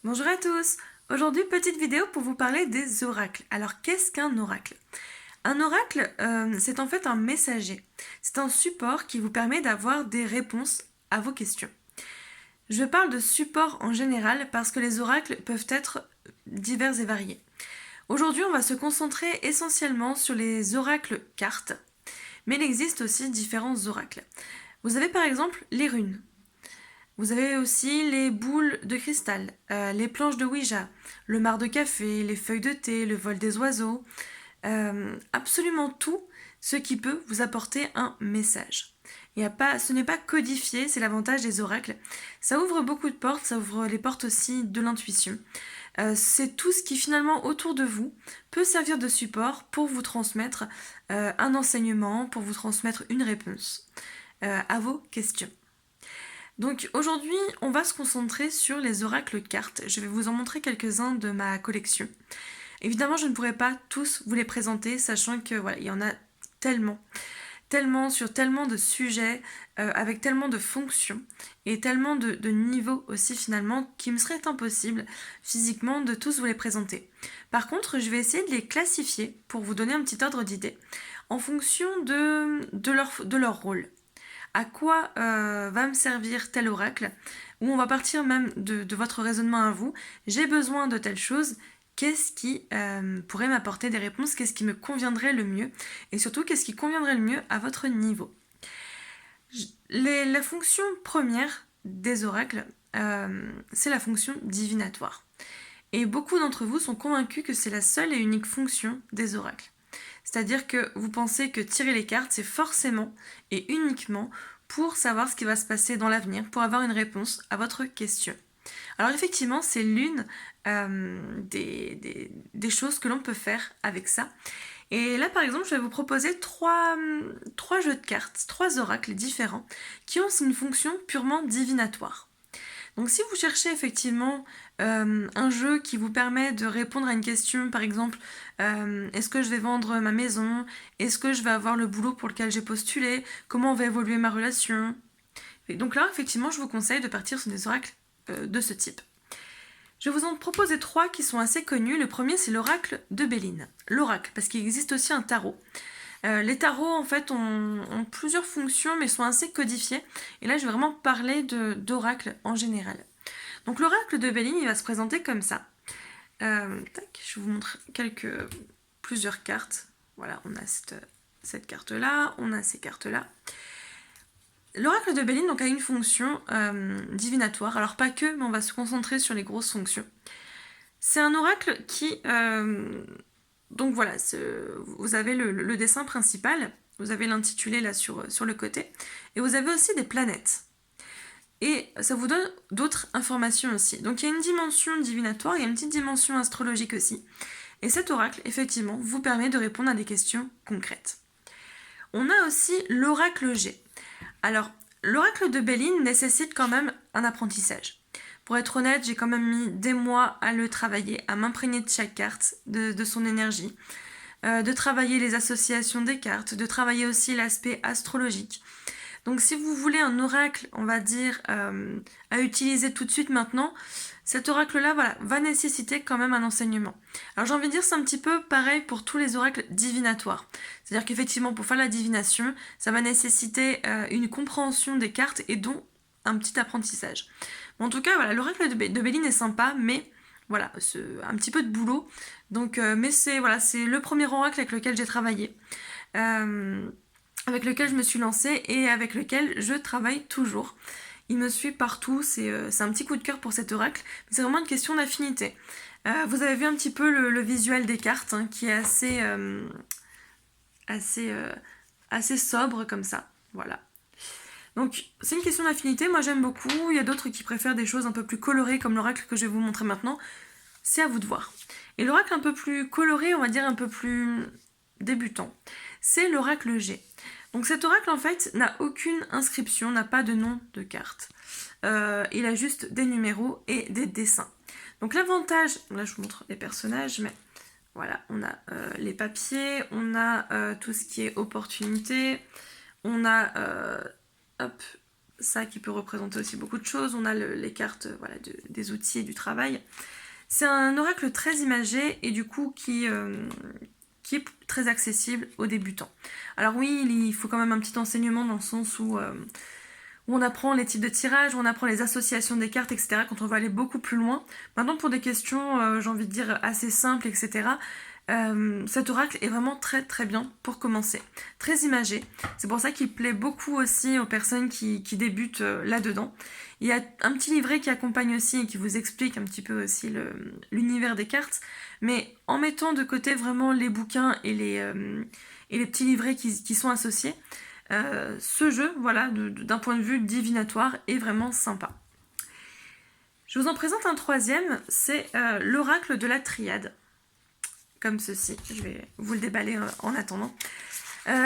Bonjour à tous. Aujourd'hui, petite vidéo pour vous parler des oracles. Alors, qu'est-ce qu'un oracle? Un oracle, c'est en fait un messager. C'est un support qui vous permet d'avoir des réponses à vos questions. Je parle de support en général parce que les oracles peuvent être divers et variés. Aujourd'hui, on va se concentrer essentiellement sur les oracles cartes, mais il existe aussi différents oracles. Vous avez par exemple les runes. Vous avez aussi les boules de cristal, les planches de Ouija, le marc de café, les feuilles de thé, le vol des oiseaux, absolument tout ce qui peut vous apporter un message. Ce n'est pas codifié, c'est l'avantage des oracles. Ça ouvre beaucoup de portes, ça ouvre les portes aussi de l'intuition. C'est tout ce qui finalement autour de vous peut servir de support pour vous transmettre un enseignement, pour vous transmettre une réponse à vos questions. Donc aujourd'hui, on va se concentrer sur les oracles cartes. Je vais vous en montrer quelques-uns de ma collection. Évidemment, je ne pourrai pas tous vous les présenter, sachant que voilà, il y en a tellement sur tellement de sujets, avec tellement de fonctions et tellement de niveaux aussi finalement, qu'il me serait impossible physiquement de tous vous les présenter. Par contre, je vais essayer de les classifier pour vous donner un petit ordre d'idée en fonction de leur rôle. À quoi va me servir tel oracle, où on va partir même de votre raisonnement à vous. J'ai besoin de telle chose, qu'est-ce qui pourrait m'apporter des réponses, qu'est-ce qui me conviendrait le mieux, et surtout qu'est-ce qui conviendrait le mieux à votre niveau. La fonction première des oracles, c'est la fonction divinatoire. Et beaucoup d'entre vous sont convaincus que c'est la seule et unique fonction des oracles. C'est-à-dire que vous pensez que tirer les cartes, c'est forcément et uniquement pour savoir ce qui va se passer dans l'avenir, pour avoir une réponse à votre question. Alors effectivement, c'est l'une des choses que l'on peut faire avec ça. Et là, par exemple, je vais vous proposer trois jeux de cartes, trois oracles différents, qui ont une fonction purement divinatoire. Donc si vous cherchez effectivement un jeu qui vous permet de répondre à une question, par exemple, est-ce que je vais vendre ma maison? Est-ce que je vais avoir le boulot pour lequel j'ai postulé? Comment va évoluer ma relation? Et donc là, effectivement, je vous conseille de partir sur des oracles de ce type. Je vais vous en proposer trois qui sont assez connus. Le premier, c'est l'oracle de Béline. L'oracle, parce qu'il existe aussi un tarot. Les tarots, en fait, ont plusieurs fonctions, mais sont assez codifiés. Et là, je vais vraiment parler d'oracle en général. Donc, l'oracle de Béline, il va se présenter comme ça. Je vous montre plusieurs cartes. Voilà, on a cette carte-là, on a ces cartes-là. L'oracle de Béline donc, a une fonction divinatoire. Alors, pas que, mais on va se concentrer sur les grosses fonctions. C'est un oracle qui... donc voilà, vous avez le dessin principal, vous avez l'intitulé là sur le côté, et vous avez aussi des planètes. Et ça vous donne d'autres informations aussi. Donc il y a une dimension divinatoire, il y a une petite dimension astrologique aussi. Et cet oracle, effectivement, vous permet de répondre à des questions concrètes. On a aussi l'oracle G. Alors, l'oracle de Béline nécessite quand même un apprentissage. Pour être honnête, j'ai quand même mis des mois à le travailler, à m'imprégner de chaque carte, de son énergie, de travailler les associations des cartes, de travailler aussi l'aspect astrologique. Donc si vous voulez un oracle, on va dire, à utiliser tout de suite maintenant, cet oracle-là voilà, va nécessiter quand même un enseignement. Alors j'ai envie de dire c'est un petit peu pareil pour tous les oracles divinatoires. C'est-à-dire qu'effectivement pour faire la divination, ça va nécessiter une compréhension des cartes et donc un petit apprentissage. Bon, en tout cas, voilà, l'oracle de Béline est sympa, mais voilà, c'est un petit peu de boulot. Donc, mais c'est voilà, c'est le premier oracle avec lequel j'ai travaillé. Avec lequel je me suis lancée et avec lequel je travaille toujours. Il me suit partout, c'est un petit coup de cœur pour cet oracle, mais c'est vraiment une question d'affinité. Vous avez vu un petit peu le visuel des cartes, hein, qui est assez sobre comme ça. Voilà. Donc c'est une question d'affinité, moi j'aime beaucoup, il y a d'autres qui préfèrent des choses un peu plus colorées comme l'oracle que je vais vous montrer maintenant, c'est à vous de voir. Et l'oracle un peu plus coloré, on va dire un peu plus débutant, c'est l'oracle G. Donc cet oracle en fait n'a aucune inscription, n'a pas de nom de carte. Il a juste des numéros et des dessins. Donc l'avantage, là je vous montre les personnages, mais voilà, on a les papiers, on a tout ce qui est opportunité, on a hop, ça qui peut représenter aussi beaucoup de choses. On a les cartes voilà, des outils et du travail. C'est un oracle très imagé et du coup qui est très accessible aux débutants. Alors oui, il faut quand même un petit enseignement dans le sens où on apprend les types de tirages, où on apprend les associations des cartes, etc. quand on va aller beaucoup plus loin. Maintenant, pour des questions, j'ai envie de dire, assez simples, etc., cet oracle est vraiment très très bien pour commencer. Très imagé. C'est pour ça qu'il plaît beaucoup aussi aux personnes qui débutent là-dedans. Il y a un petit livret qui accompagne aussi et qui vous explique un petit peu aussi l'univers des cartes. Mais en mettant de côté vraiment les bouquins et les petits livrets qui sont associés, ce jeu, voilà, d'un point de vue divinatoire, est vraiment sympa. Je vous en présente un troisième, c'est l'oracle de la triade. Comme ceci, je vais vous le déballer en attendant.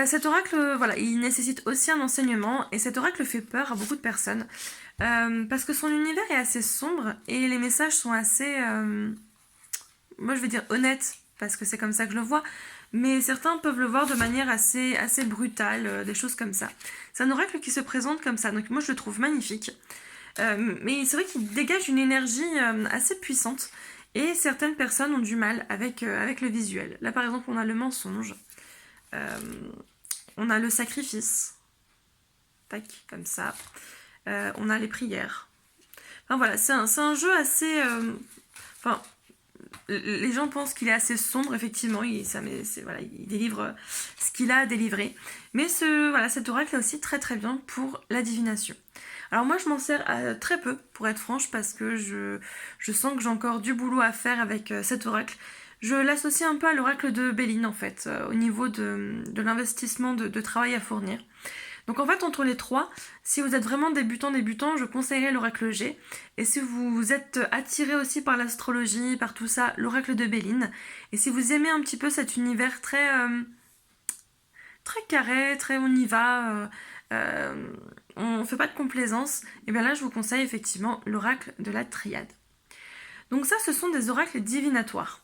Cet oracle, voilà, il nécessite aussi un enseignement et cet oracle fait peur à beaucoup de personnes parce que son univers est assez sombre et les messages sont assez, moi je vais dire honnêtes parce que c'est comme ça que je le vois, mais certains peuvent le voir de manière assez brutale, des choses comme ça. C'est un oracle qui se présente comme ça, donc moi je le trouve magnifique. Mais c'est vrai qu'il dégage une énergie assez puissante et certaines personnes ont du mal avec le visuel. Là par exemple on a le mensonge, on a le sacrifice, tac, comme ça, on a les prières. Enfin voilà, c'est un jeu assez... Enfin, les gens pensent qu'il est assez sombre, effectivement, voilà, il délivre ce qu'il a à délivrer. Mais voilà, cet oracle est aussi très très bien pour la divination. Alors moi je m'en sers très peu, pour être franche, parce que je sens que j'ai encore du boulot à faire avec cet oracle. Je l'associe un peu à l'oracle de Béline en fait, au niveau de l'investissement de travail à fournir. Donc en fait entre les trois, si vous êtes vraiment débutant, je conseillerais l'oracle G. Et si vous êtes attiré aussi par l'astrologie, par tout ça, l'oracle de Béline. Et si vous aimez un petit peu cet univers très carré, très on y va, on fait pas de complaisance, et bien là je vous conseille effectivement l'oracle de la triade. Donc ça ce sont des oracles divinatoires.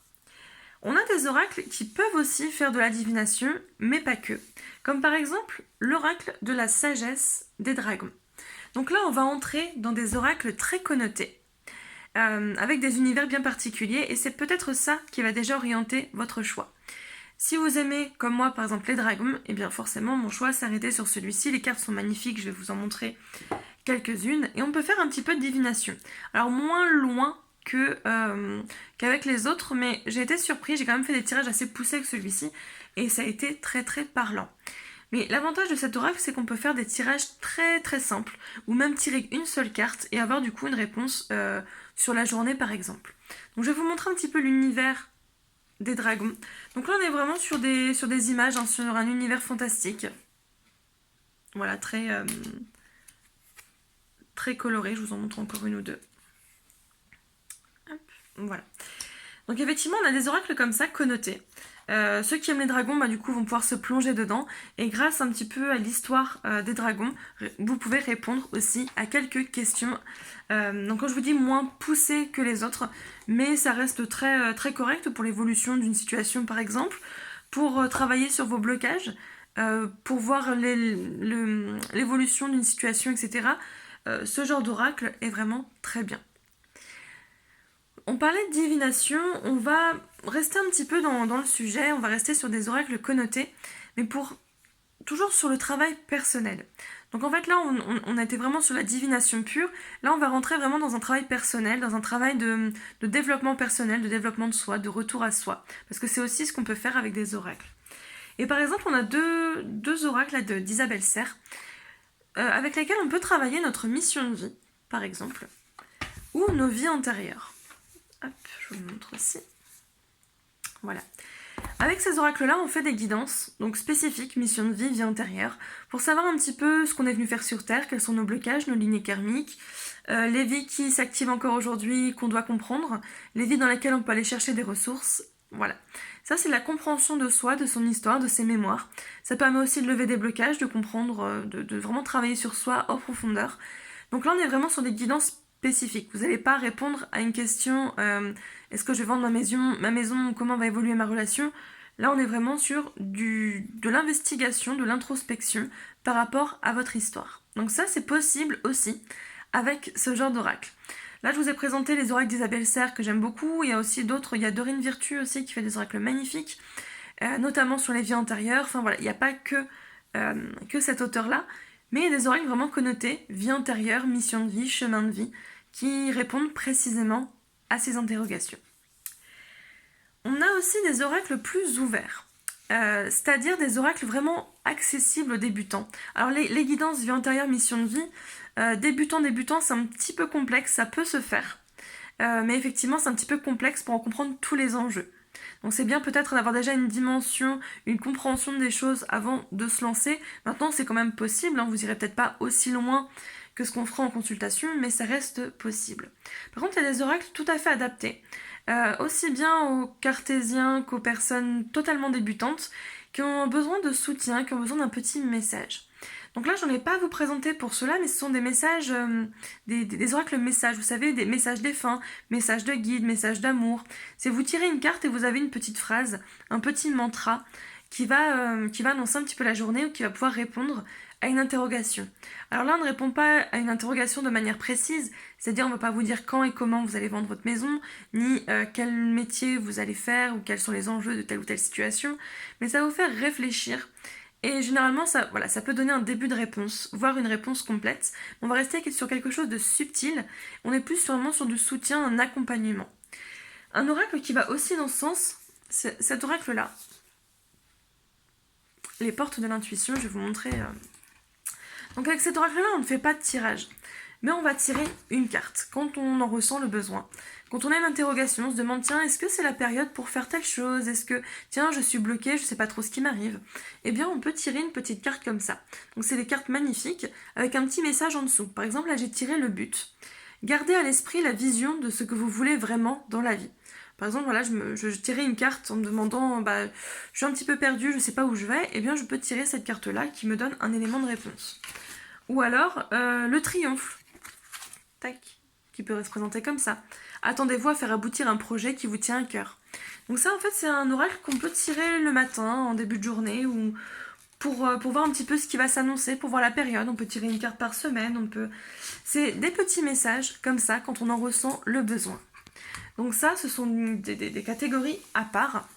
On a des oracles qui peuvent aussi faire de la divination, mais pas que. Comme par exemple l'oracle de la sagesse des dragons. Donc là on va entrer dans des oracles très connotés, avec des univers bien particuliers, et c'est peut-être ça qui va déjà orienter votre choix. Si vous aimez, comme moi par exemple, les dragons, et bien forcément mon choix s'arrêtait sur celui-ci. Les cartes sont magnifiques, je vais vous en montrer quelques-unes, et on peut faire un petit peu de divination. Alors moins loin qu'avec les autres, mais j'ai été surpris, j'ai quand même fait des tirages assez poussés avec celui-ci, et ça a été très très parlant. Mais l'avantage de cet oracle, c'est qu'on peut faire des tirages très très simples, ou même tirer une seule carte et avoir du coup une réponse sur la journée par exemple. Donc je vais vous montrer un petit peu l'univers des dragons. Donc là on est vraiment sur des images, hein, sur un univers fantastique. Voilà, très coloré, je vous en montre encore une ou deux. Hop, voilà. Donc effectivement on a des oracles comme ça connotés. Ceux qui aiment les dragons du coup vont pouvoir se plonger dedans, et grâce un petit peu à l'histoire des dragons, vous pouvez répondre aussi à quelques questions. Donc quand je vous dis moins poussé que les autres, mais ça reste très, très correct pour l'évolution d'une situation par exemple, pour travailler sur vos blocages, pour voir l'évolution d'une situation, etc. Ce genre d'oracle est vraiment très bien. On parlait de divination, on va rester un petit peu dans le sujet, on va rester sur des oracles connotés, mais toujours sur le travail personnel. Donc en fait là on était vraiment sur la divination pure, là on va rentrer vraiment dans un travail personnel, dans un travail de développement personnel, de développement de soi, de retour à soi, parce que c'est aussi ce qu'on peut faire avec des oracles. Et par exemple on a deux oracles d'Isabelle Serre, avec lesquels on peut travailler notre mission de vie, par exemple, ou nos vies antérieures. Hop, je vous le montre aussi. Voilà. Avec ces oracles-là, on fait des guidances, donc spécifiques, mission de vie, vie antérieure, pour savoir un petit peu ce qu'on est venu faire sur Terre, quels sont nos blocages, nos lignées karmiques, les vies qui s'activent encore aujourd'hui, qu'on doit comprendre, les vies dans lesquelles on peut aller chercher des ressources. Voilà. Ça, c'est la compréhension de soi, de son histoire, de ses mémoires. Ça permet aussi de lever des blocages, de comprendre, de vraiment travailler sur soi en profondeur. Donc là, on est vraiment sur des guidances spécifique. Vous n'allez pas répondre à une question est-ce que je vais vendre ma maison, comment va évoluer ma relation. Là on est vraiment sur de l'investigation, de l'introspection par rapport à votre histoire. Donc ça, c'est possible aussi avec ce genre d'oracle. Là, je vous ai présenté les oracles d'Isabelle Serre que j'aime beaucoup. Il y a aussi d'autres, il y a Dorine Virtue aussi qui fait des oracles magnifiques, notamment sur les vies antérieures. Enfin voilà, il n'y a pas que cet auteur-là, mais il y a des oracles vraiment connotés, vie antérieure, mission de vie, chemin de vie, qui répondent précisément à ces interrogations. On a aussi des oracles plus ouverts. C'est-à-dire des oracles vraiment accessibles aux débutants. Alors les guidances vie antérieure, mission de vie, débutant, c'est un petit peu complexe, ça peut se faire. Mais effectivement, c'est un petit peu complexe pour en comprendre tous les enjeux. Donc c'est bien peut-être d'avoir déjà une dimension, une compréhension des choses avant de se lancer. Maintenant, c'est quand même possible, hein, vous irez peut-être pas aussi loin que ce qu'on fera en consultation, mais ça reste possible. Par contre, il y a des oracles tout à fait adaptés, aussi bien aux cartésiens qu'aux personnes totalement débutantes, qui ont besoin de soutien, qui ont besoin d'un petit message. Donc là, j'en ai pas à vous présenter pour cela, mais ce sont des messages, des oracles messages, vous savez, des messages défunts, messages de guide, messages d'amour. C'est vous tirez une carte et vous avez une petite phrase, un petit mantra qui va annoncer un petit peu la journée ou qui va pouvoir répondre à une interrogation. Alors là, on ne répond pas à une interrogation de manière précise, c'est-à-dire on ne va pas vous dire quand et comment vous allez vendre votre maison, ni quel métier vous allez faire ou quels sont les enjeux de telle ou telle situation, mais ça va vous faire réfléchir. Et généralement, ça peut donner un début de réponse, voire une réponse complète. On va rester sur quelque chose de subtil. On est plus vraiment sur du soutien, un accompagnement. Un oracle qui va aussi dans ce sens, c'est cet oracle-là. Les portes de l'intuition, je vais vous montrer. Donc avec cet oracle-là, on ne fait pas de tirage. Mais on va tirer une carte quand on en ressent le besoin. Quand on a une interrogation, on se demande, tiens, est-ce que c'est la période pour faire telle chose? Est-ce que, tiens, je suis bloquée, je sais pas trop ce qui m'arrive? Eh bien, on peut tirer une petite carte comme ça. Donc c'est des cartes magnifiques, avec un petit message en dessous. Par exemple, là, j'ai tiré le but. Gardez à l'esprit la vision de ce que vous voulez vraiment dans la vie. Par exemple, voilà, je tirais une carte en me demandant, je suis un petit peu perdue, je sais pas où je vais. Eh bien, je peux tirer cette carte-là qui me donne un élément de réponse. Ou alors, le triomphe. Tac, qui peut se présenter comme ça. Attendez-vous à faire aboutir un projet qui vous tient à cœur. Donc ça, en fait, c'est un oracle qu'on peut tirer le matin, en début de journée, ou pour voir un petit peu ce qui va s'annoncer, pour voir la période. On peut tirer une carte par semaine, C'est des petits messages, comme ça, quand on en ressent le besoin. Donc ça, ce sont des catégories à part,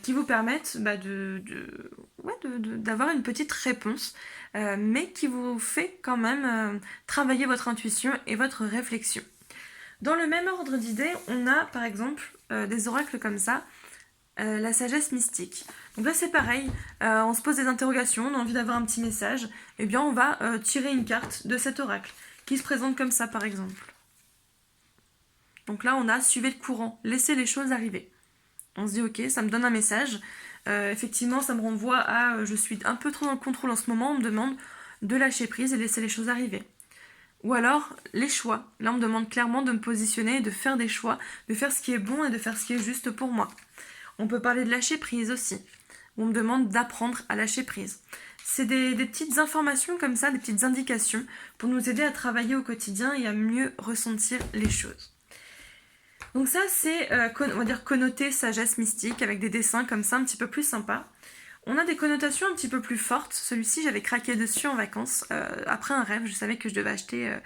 qui vous permettent d'avoir une petite réponse, mais qui vous fait quand même travailler votre intuition et votre réflexion. Dans le même ordre d'idées, on a par exemple des oracles comme ça, la sagesse mystique. Donc là c'est pareil, on se pose des interrogations, on a envie d'avoir un petit message, et bien on va tirer une carte de cet oracle, qui se présente comme ça par exemple. Donc là on a suivez le courant, laissez les choses arriver. On se dit ok, ça me donne un message, effectivement ça me renvoie à je suis un peu trop dans le contrôle en ce moment, on me demande de lâcher prise et laisser les choses arriver. Ou alors les choix, là on me demande clairement de me positionner, de faire des choix, de faire ce qui est bon et de faire ce qui est juste pour moi. On peut parler de lâcher prise aussi, où on me demande d'apprendre à lâcher prise. C'est des petites informations comme ça, des petites indications pour nous aider à travailler au quotidien et à mieux ressentir les choses. Donc ça c'est, on va dire, connoté sagesse mystique avec des dessins comme ça un petit peu plus sympas. On a des connotations un petit peu plus fortes. Celui-ci, j'avais craqué dessus en vacances. Après un rêve, je savais que je devais acheter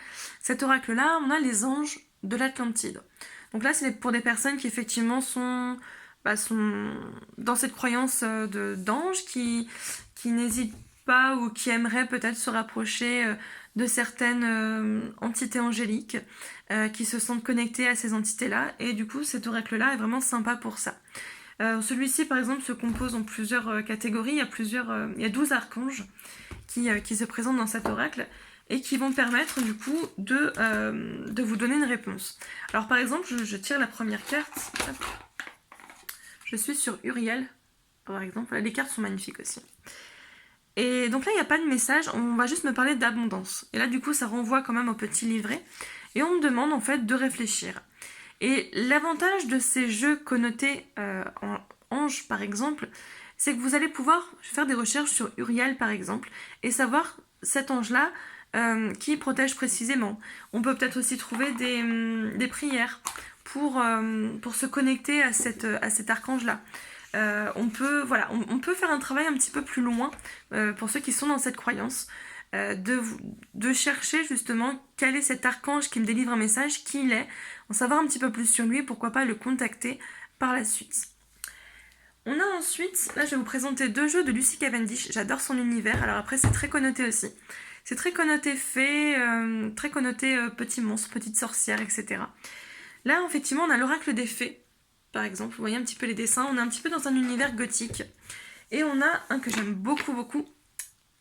cet oracle-là. On a les anges de l'Atlantide. Donc là, c'est pour des personnes qui effectivement sont dans cette croyance d'anges, qui n'hésitent pas ou qui aimeraient peut-être se rapprocher de certaines entités angéliques, qui se sentent connectées à ces entités-là. Et du coup, cet oracle-là est vraiment sympa pour ça. Celui-ci, par exemple, se compose en plusieurs catégories. Il y a 12 archanges qui se présentent dans cet oracle et qui vont permettre, du coup, de vous donner une réponse. Alors, par exemple, je tire la première carte. Hop. Je suis sur Uriel, par exemple. Les cartes sont magnifiques aussi. Et donc là, il n'y a pas de message. On va juste me parler d'abondance. Et là, du coup, ça renvoie quand même au petit livret. Et on me demande, en fait, de réfléchir. Et l'avantage de ces jeux connotés en ange, par exemple, c'est que vous allez pouvoir faire des recherches sur Uriel, par exemple, et savoir cet ange-là qui protège précisément. On peut peut-être aussi trouver des prières pour se connecter à cet archange-là. On peut faire un travail un petit peu plus loin pour ceux qui sont dans cette croyance. de chercher justement quel est cet archange qui me délivre un message, qui il est, en savoir un petit peu plus sur lui et pourquoi pas le contacter par la suite. On a ensuite, là je vais vous présenter 2 jeux de Lucy Cavendish, j'adore son univers, alors après c'est très connoté aussi. C'est très connoté fée, très connoté petit monstre, petite sorcière, etc. Là effectivement on a l'oracle des fées, par exemple, vous voyez un petit peu les dessins, on est un petit peu dans un univers gothique. Et on a un que j'aime beaucoup,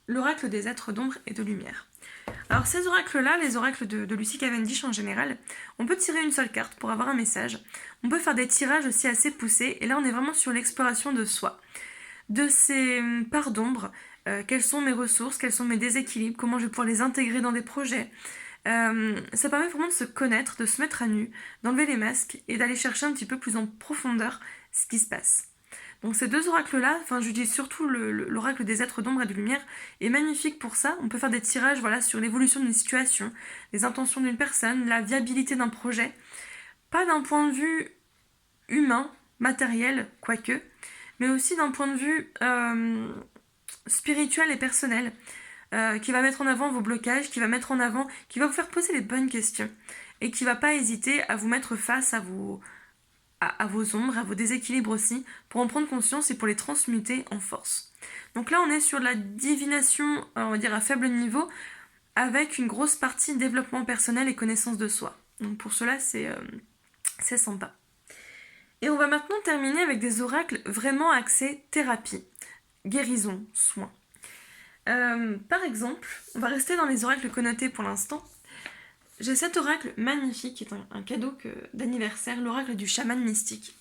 l'oracle des êtres d'ombre et de lumière. Alors ces oracles-là, les oracles de Lucy Cavendish en général, on peut tirer une seule carte pour avoir un message. On peut faire des tirages aussi assez poussés, et là on est vraiment sur l'exploration de soi. De ces parts d'ombre, quelles sont mes ressources, quels sont mes déséquilibres, comment je vais pouvoir les intégrer dans des projets. Ça permet vraiment de se connaître, de se mettre à nu, d'enlever les masques et d'aller chercher un petit peu plus en profondeur ce qui se passe. Donc ces 2 oracles-là, enfin je dis surtout l'oracle des êtres d'ombre et de lumière, est magnifique pour ça. On peut faire des tirages sur l'évolution d'une situation, les intentions d'une personne, la viabilité d'un projet. Pas d'un point de vue humain, matériel, quoique, mais aussi d'un point de vue spirituel et personnel, qui va mettre en avant vos blocages, qui va vous faire poser les bonnes questions, et qui va pas hésiter à vous mettre face à vos ombres, à vos déséquilibres aussi, pour en prendre conscience et pour les transmuter en force. Donc là, on est sur de la divination, on va dire à faible niveau, avec une grosse partie développement personnel et connaissance de soi. Donc pour cela, c'est sympa. Et on va maintenant terminer avec des oracles vraiment axés thérapie, guérison, soins. Par exemple, on va rester dans les oracles connotés pour l'instant. J'ai cet oracle magnifique qui est un cadeau d'anniversaire, l'oracle du chaman mystique.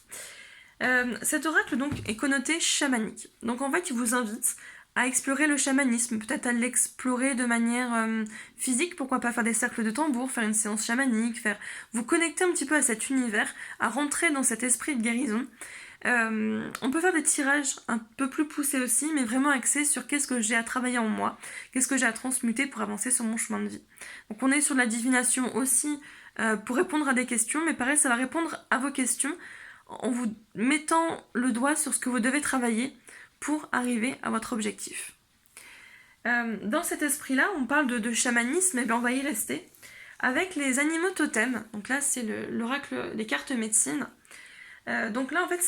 Cet oracle donc est connoté chamanique. Donc en fait il vous invite à explorer le chamanisme, peut-être à l'explorer de manière physique, pourquoi pas faire des cercles de tambour, faire une séance chamanique, vous connecter un petit peu à cet univers, à rentrer dans cet esprit de guérison. On peut faire des tirages un peu plus poussés aussi, mais vraiment axés sur qu'est-ce que j'ai à travailler en moi, qu'est-ce que j'ai à transmuter pour avancer sur mon chemin de vie. Donc on est sur de la divination aussi pour répondre à des questions, mais pareil, ça va répondre à vos questions en vous mettant le doigt sur ce que vous devez travailler pour arriver à votre objectif. Dans cet esprit-là, on parle de chamanisme, et bien on va y rester, avec les animaux totems. Donc là, c'est l'oracle des cartes médecine. Donc là en fait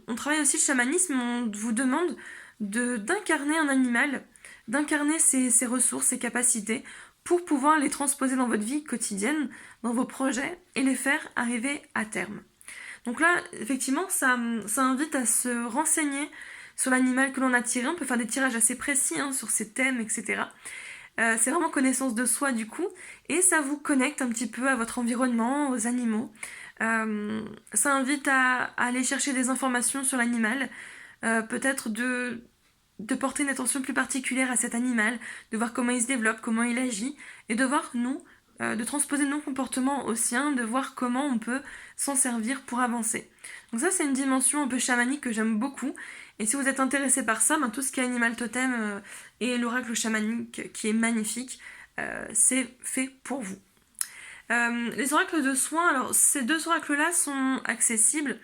on travaille aussi le chamanisme, on vous demande d'incarner un animal, d'incarner ses ressources, ses capacités pour pouvoir les transposer dans votre vie quotidienne, dans vos projets et les faire arriver à terme. Donc là effectivement ça invite à se renseigner sur l'animal que l'on a tiré, on peut faire des tirages assez précis sur ces thèmes, etc. C'est vraiment connaissance de soi du coup, et ça vous connecte un petit peu à votre environnement, aux animaux. Ça invite à aller chercher des informations sur l'animal, peut-être de porter une attention plus particulière à cet animal, de voir comment il se développe, comment il agit, et de voir de transposer nos comportements aux siens, de voir comment on peut s'en servir pour avancer. Donc ça c'est une dimension un peu chamanique que j'aime beaucoup, et si vous êtes intéressé par ça, tout ce qui est animal totem et l'oracle chamanique qui est magnifique, c'est fait pour vous. Les oracles de soins, alors ces 2 oracles-là sont accessibles,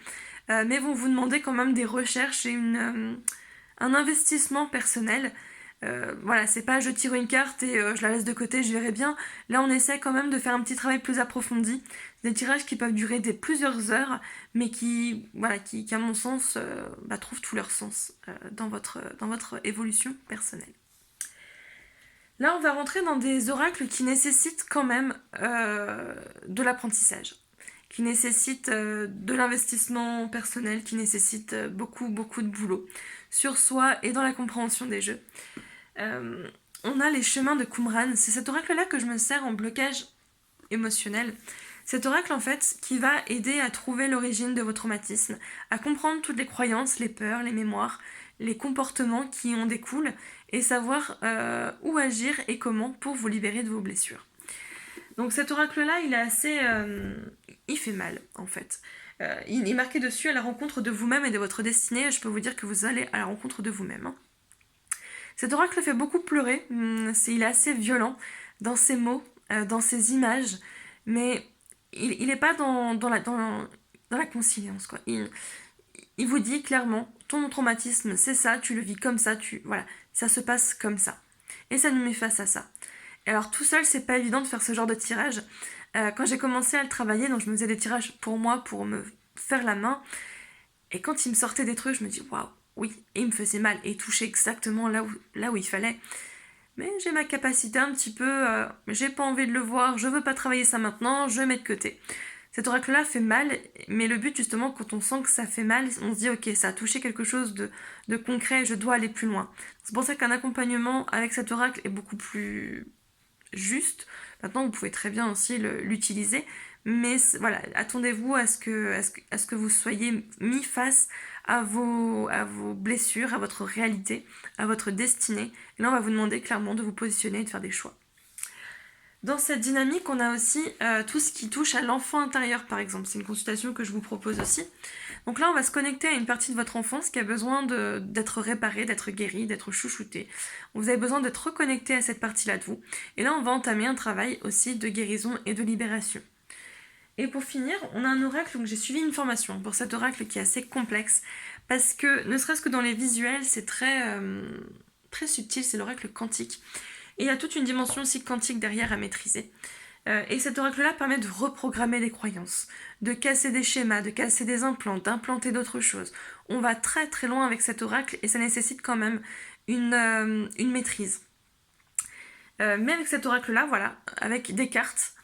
mais vont vous demander quand même des recherches et un investissement personnel. Voilà, c'est pas je tire une carte et je la laisse de côté, je verrai bien. Là, on essaie quand même de faire un petit travail plus approfondi. Des tirages qui peuvent durer plusieurs heures, mais qui à mon sens, trouvent tout leur sens dans votre évolution personnelle. Là, on va rentrer dans des oracles qui nécessitent quand même de l'apprentissage, qui nécessitent de l'investissement personnel, qui nécessitent beaucoup de boulot sur soi et dans la compréhension des jeux. On a les chemins de Qumran, c'est cet oracle-là que je me sers en blocage émotionnel. Cet oracle, en fait, qui va aider à trouver l'origine de vos traumatismes, à comprendre toutes les croyances, les peurs, les mémoires, les comportements qui en découlent, et savoir où agir et comment pour vous libérer de vos blessures. Donc cet oracle-là, il est assez... il fait mal, en fait. Il est marqué dessus à la rencontre de vous-même et de votre destinée. Je peux vous dire que vous allez à la rencontre de vous-même. Cet oracle fait beaucoup pleurer. Il est assez violent dans ses mots, dans ses images, mais il n'est pas dans la conciliance, quoi. Il vous dit clairement, ton traumatisme, c'est ça, tu le vis comme ça, voilà, ça se passe comme ça. Et ça nous met face à ça. Et alors tout seul, c'est pas évident de faire ce genre de tirage. Quand j'ai commencé à le travailler, donc je me faisais des tirages pour moi, pour me faire la main. Et quand il me sortait des trucs, je me dis waouh, oui, et il me faisait mal et il touchait exactement là où il fallait. Mais j'ai ma capacité un petit peu, j'ai pas envie de le voir, je veux pas travailler ça maintenant, je mets de côté. Cet oracle-là fait mal, mais le but justement, quand on sent que ça fait mal, on se dit ok, ça a touché quelque chose de concret, je dois aller plus loin. C'est pour ça qu'un accompagnement avec cet oracle est beaucoup plus juste. Maintenant, vous pouvez très bien aussi l'utiliser, mais voilà, attendez-vous à ce que vous soyez mis face à vos blessures, à votre réalité, à votre destinée. Et là, on va vous demander clairement de vous positionner et de faire des choix. Dans cette dynamique, on a aussi tout ce qui touche à l'enfant intérieur, par exemple. C'est une consultation que je vous propose aussi. Donc là, on va se connecter à une partie de votre enfance qui a besoin d'être réparée, d'être guérie, d'être chouchoutée. Vous avez besoin d'être reconnecté à cette partie-là de vous. Et là, on va entamer un travail aussi de guérison et de libération. Et pour finir, on a un oracle, donc j'ai suivi une formation pour cet oracle qui est assez complexe, parce que ne serait-ce que dans les visuels, c'est très subtil, c'est l'oracle quantique. Et il y a toute une dimension aussi quantique derrière à maîtriser. Et cet oracle-là permet de reprogrammer des croyances, de casser des schémas, de casser des implants, d'implanter d'autres choses. On va très très loin avec cet oracle et ça nécessite quand même une maîtrise. Mais avec cet oracle-là, voilà, avec des cartes,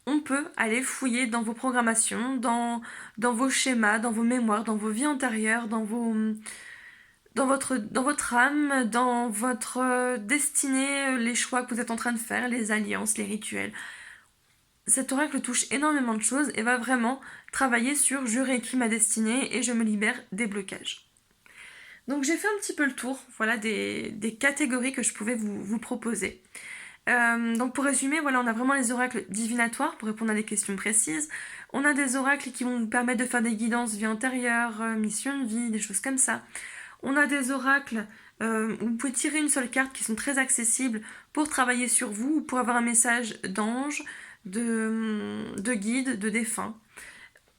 on peut aller fouiller dans vos programmations, dans vos schémas, dans vos mémoires, dans vos vies antérieures, dans votre âme, dans votre destinée, les choix que vous êtes en train de faire, les alliances, les rituels. Cet oracle touche énormément de choses et va vraiment travailler sur je réécris ma destinée et je me libère des blocages. Donc j'ai fait un petit peu le tour, voilà, des catégories que je pouvais vous proposer. Donc pour résumer, voilà, on a vraiment les oracles divinatoires pour répondre à des questions précises. On a des oracles qui vont vous permettre de faire des guidances vie antérieure, mission de vie, des choses comme ça. On a des oracles où vous pouvez tirer une seule carte qui sont très accessibles pour travailler sur vous ou pour avoir un message d'ange, de guide, de défunt.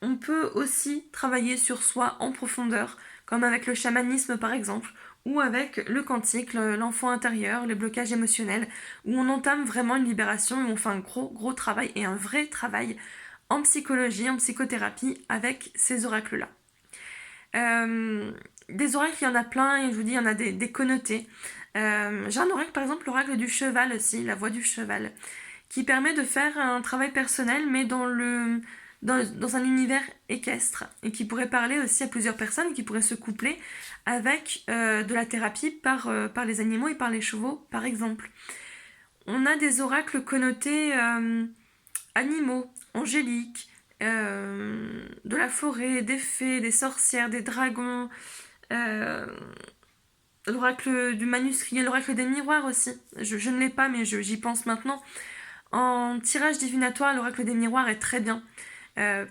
On peut aussi travailler sur soi en profondeur, comme avec le chamanisme par exemple, ou avec le quantique, l'enfant intérieur, les blocages émotionnels, où on entame vraiment une libération et on fait un gros travail et un vrai travail en psychologie, en psychothérapie avec ces oracles-là. Des oracles, il y en a plein et je vous dis, il y en a des connotés. J'ai un oracle, par exemple, l'oracle du cheval aussi, la voix du cheval, qui permet de faire un travail personnel, mais dans un univers équestre, et qui pourrait parler aussi à plusieurs personnes, qui pourrait se coupler avec de la thérapie par les animaux et par les chevaux, par exemple. On a des oracles connotés animaux, angéliques, de la forêt, des fées, des sorcières, des dragons, l'oracle du manuscrit, l'oracle des miroirs aussi. Je ne l'ai pas, mais j'y pense maintenant. En tirage divinatoire, l'oracle des miroirs est très bien.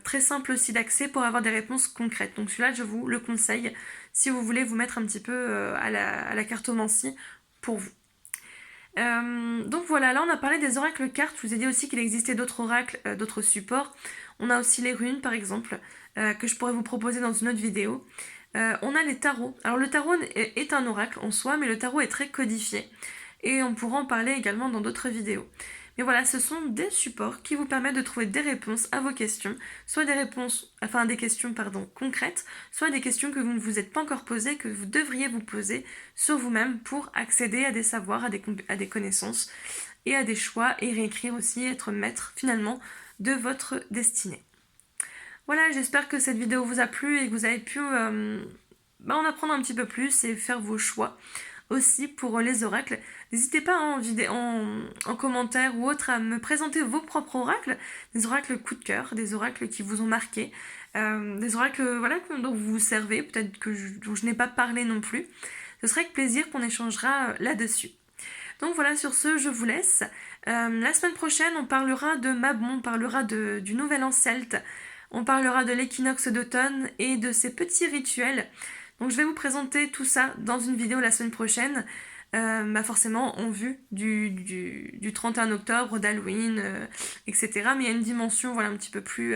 Très simple aussi d'accès pour avoir des réponses concrètes. Donc celui-là, je vous le conseille si vous voulez vous mettre un petit peu à la cartomancie pour vous. Donc voilà, là on a parlé des oracles cartes. Je vous ai dit aussi qu'il existait d'autres oracles, d'autres supports. On a aussi les runes par exemple, que je pourrais vous proposer dans une autre vidéo. On a les tarots. Alors le tarot est un oracle en soi, mais le tarot est très codifié. Et on pourra en parler également dans d'autres vidéos. Mais voilà, ce sont des supports qui vous permettent de trouver des réponses à vos questions, soit des questions concrètes, soit des questions que vous ne vous êtes pas encore posées, que vous devriez vous poser sur vous-même pour accéder à des savoirs, à des connaissances et à des choix et réécrire aussi, être maître finalement de votre destinée. Voilà, j'espère que cette vidéo vous a plu et que vous avez pu en apprendre un petit peu plus et faire vos choix aussi pour les oracles. N'hésitez pas en commentaire ou autre à me présenter vos propres oracles, des oracles coup de cœur, des oracles qui vous ont marqué, des oracles dont vous vous servez, peut-être dont je n'ai pas parlé non plus. Ce serait avec plaisir qu'on échangera là-dessus. Donc voilà, sur ce, je vous laisse. La semaine prochaine, on parlera de Mabon, on parlera du Nouvel An celte, on parlera de l'équinoxe d'automne et de ses petits rituels. Donc je vais vous présenter tout ça dans une vidéo la semaine prochaine, forcément en vue du 31 octobre, d'Halloween, etc. Mais il y a une dimension un petit peu plus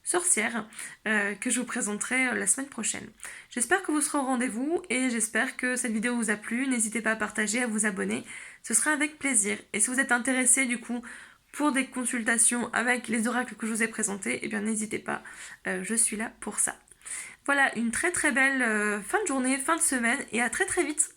sorcière que je vous présenterai la semaine prochaine. J'espère que vous serez au rendez-vous et j'espère que cette vidéo vous a plu. N'hésitez pas à partager, à vous abonner, ce sera avec plaisir. Et si vous êtes intéressé du coup pour des consultations avec les oracles que je vous ai présentés, eh bien n'hésitez pas, je suis là pour ça. Voilà, une très très belle fin de journée, fin de semaine et à très très vite.